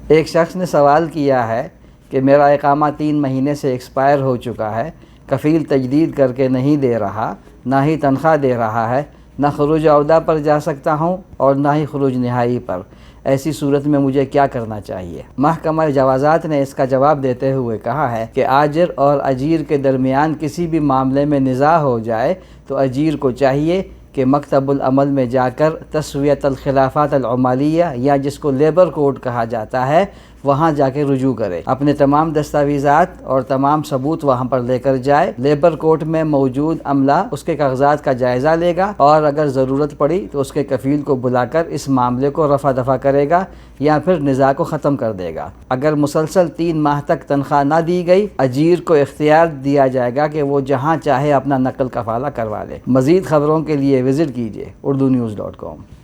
ایک شخص نے سوال کیا ہے کہ میرا اقامہ 3 مہینے سے ایکسپائر ہو چکا ہے، کفیل تجدید کر کے نہیں دے رہا، نہ ہی تنخواہ دے رہا ہے، نہ خروج عودہ پر جا سکتا ہوں اور نہ ہی خروج نہائی پر۔ ایسی صورت میں مجھے کیا کرنا چاہیے؟ محکمہ جوازات نے اس کا جواب دیتے ہوئے کہا ہے کہ آجر اور اجیر کے درمیان کسی بھی معاملے میں نزاع ہو جائے تو اجیر کو چاہیے کہ مکتب العمل میں جا کر تسویۃ الخلافات العمالیہ یا جس کو لیبر کوڈ کہا جاتا ہے وہاں جا کے رجوع کرے، اپنے تمام دستاویزات اور تمام ثبوت وہاں پر لے کر جائے۔ لیبر کورٹ میں موجود عملہ اس کے کاغذات کا جائزہ لے گا اور اگر ضرورت پڑی تو اس کے کفیل کو بلا کر اس معاملے کو رفع دفع کرے گا یا پھر نزاع کو ختم کر دے گا۔ اگر مسلسل 3 ماہ تک تنخواہ نہ دی گئی، اجیر کو اختیار دیا جائے گا کہ وہ جہاں چاہے اپنا نقل کفالہ کروا لے۔ مزید خبروں کے لیے وزٹ کیجیے urdunews.com۔